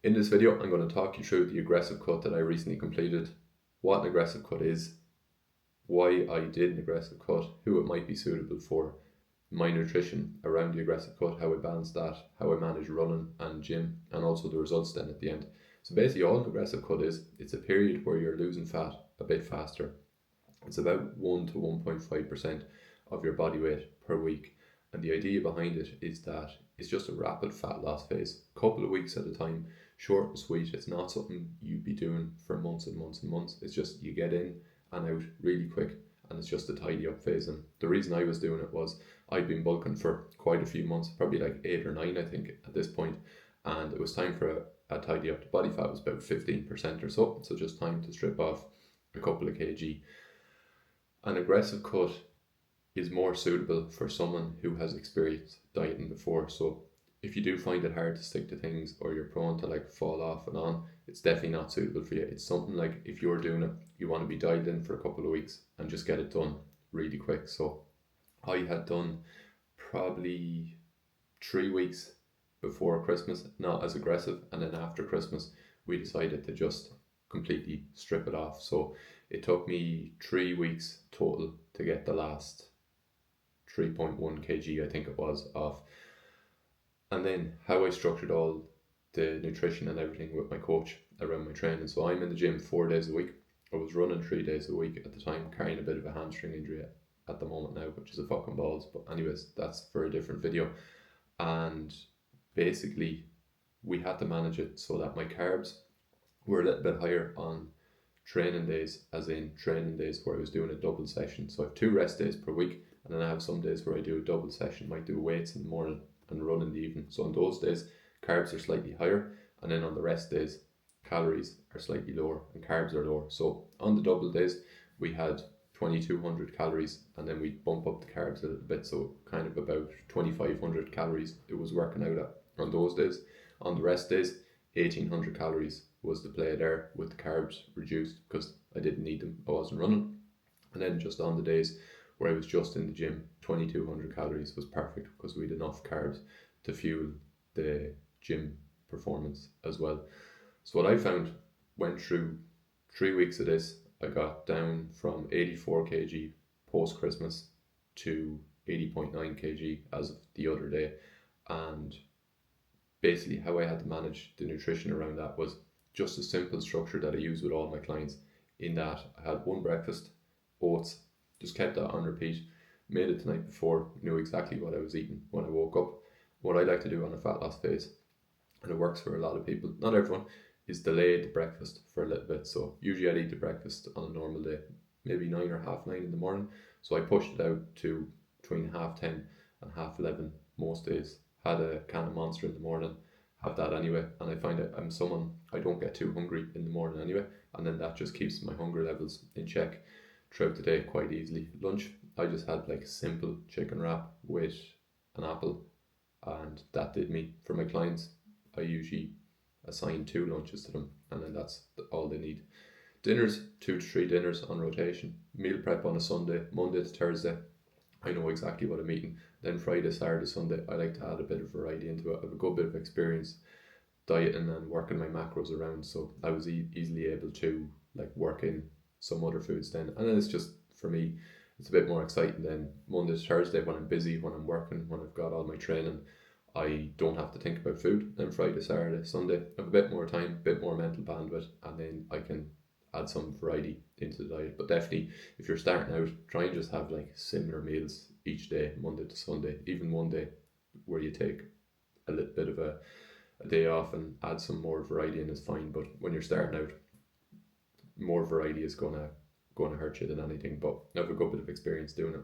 In this video, I'm going to talk you through the aggressive cut that I recently completed, what an aggressive cut is, why I did an aggressive cut, who it might be suitable for, my nutrition around the aggressive cut, how I balance that, how I manage running and gym, and also the results then at the end. So basically all an aggressive cut is, it's a period where you're losing fat a bit faster. It's about 1 to 1.5% of your body weight per week. And the idea behind it is that it's just a rapid fat loss phase, a couple of weeks at a time, short and sweet. It's not something you'd be doing for months and months and months. It's just you get in and out really quick, and it's just a tidy up phase. And the reason I was doing it was I'd been bulking for quite a few months, probably like 8 or 9 I think at this point, and it was time for a tidy up. The body fat was about 15% or so just time to strip off a couple of kg. An aggressive cut is more suitable for someone who has experienced dieting before. So if you do find it hard to stick to things, or you're prone to like fall off and on, it's definitely not suitable for you. It's something like, if you're doing it, you want to be dialed in for a couple of weeks and just get it done really quick. So I had done probably 3 weeks before Christmas, not as aggressive, and then after Christmas we decided to just completely strip it off. So it took me 3 weeks total to get the last 3.1 kg I think it was off. And then how I structured all the nutrition and everything with my coach around my training. So I'm in the gym 4 days a week. I was running 3 days a week at the time, carrying a bit of a hamstring injury at the moment now, which is a fucking balls, but anyways, that's for a different video. And basically we had to manage it so that my carbs were a little bit higher on training days, as in training days where I was doing a double session. So I have 2 rest days per week, and then I have some days where I do a double session, might do weights in the morning and run in the evening. So on those days carbs are slightly higher, and then on the rest days calories are slightly lower and carbs are lower. So on the double days we had 2200 calories, and then we bump up the carbs a little bit, so kind of about 2500 calories it was working out at on those days. On the rest days 1800 calories was the play there, with the carbs reduced because I didn't need them, I wasn't running. And then just on the days where I was just in the gym, 2200 calories was perfect because we had enough carbs to fuel the gym performance as well. So what I found, went through 3 weeks of this, I got down from 84 kg post Christmas to 80.9 kg as of the other day. And basically how I had to manage the nutrition around that was just a simple structure that I use with all my clients, in that I had one breakfast, oats, just kept that on repeat, made it the night before, knew exactly what I was eating when I woke up. What I like to do on a fat loss phase, and it works for a lot of people, not everyone, is delay the breakfast for a little bit. So usually I'd eat the breakfast on a normal day, maybe 9 or half 9 in the morning. So I pushed it out to between 10:30 and 11:30 most days. Had a can of Monster in the morning, have that anyway, and I find that I'm someone, I don't get too hungry in the morning anyway, and then that just keeps my hunger levels in check throughout the day quite easily. Lunch, I just had like a simple chicken wrap with an apple, and that did me. For my clients, I usually assign 2 lunches to them, and then that's all they need. Dinners, 2 to 3 dinners on rotation. Meal prep on a Sunday, Monday to Thursday, I know exactly what I'm eating. Then Friday, Saturday, Sunday, I like to add a bit of variety into it. I have a good bit of experience dieting and working my macros around, so I was easily able to like work in some other foods then. And then it's just, for me, it's a bit more exciting then. Monday to Thursday, when I'm busy, when I'm working, when I've got all my training, I don't have to think about food. Then Friday, Saturday, Sunday, I have a bit more time, a bit more mental bandwidth, and then I can add some variety into the diet. But definitely, if you're starting out, try and just have like similar meals each day, Monday to Sunday. Even one day where you take a little bit of a day off and add some more variety in is fine. But when you're starting out, more variety is gonna hurt you than anything. But I have a good bit of experience doing it.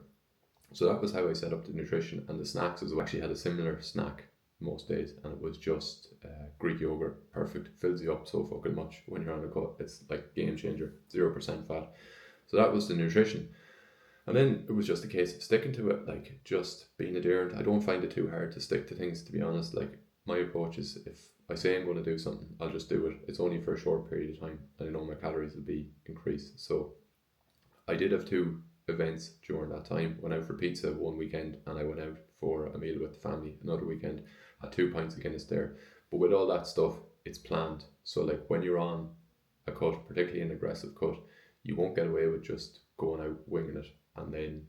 So that was how I set up the nutrition. And the snacks as well. I actually had a similar snack most days, and it was just Greek yogurt. Perfect, fills you up so fucking much when you're on a cut. It's like game changer, 0% fat. So that was the nutrition. And then it was just a case of sticking to it, like just being adherent. I don't find it too hard to stick to things, to be honest. Like, my approach is, if I say I'm going to do something, I'll just do it. It's only for a short period of time, and I know my calories will be increased. So I did have 2 events during that time. Went out for pizza one weekend, and I went out for a meal with the family another weekend. Had 2 pints of Guinness there. But with all that stuff, it's planned. So like when you're on a cut, particularly an aggressive cut, you won't get away with just going out winging it and then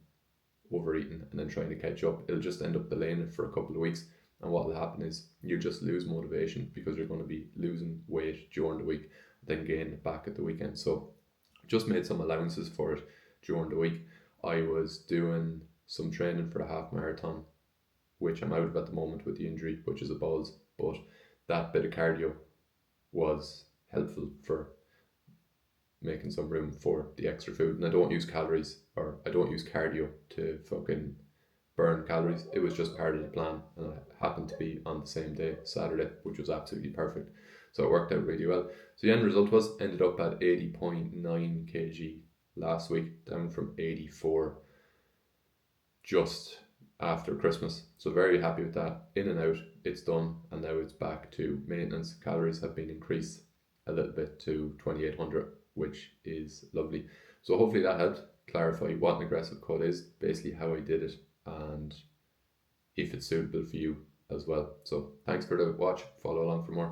overeating and then trying to catch up. It'll just end up delaying it for a couple of weeks, and what will happen is you just lose motivation because you're going to be losing weight during the week, then gain it back at the weekend. So just made some allowances for it during the week. I was doing some training for a half marathon, which I'm out of at the moment with the injury, which is a balls, but that bit of cardio was helpful for making some room for the extra food. And I don't use calories, or I don't use cardio to fucking burn calories. It was just part of the plan, and it happened to be on the same day, Saturday, which was absolutely perfect. So it worked out really well. So the end result was ended up at 80.9 kg last week, down from 84 just after Christmas. So very happy with that. In and out, it's done, and now it's back to maintenance. Calories have been increased a little bit to 2800, which is lovely. So hopefully that helped clarify what an aggressive cut is, basically how I did it, and if it's suitable for you as well. So thanks for the watch. Follow along for more.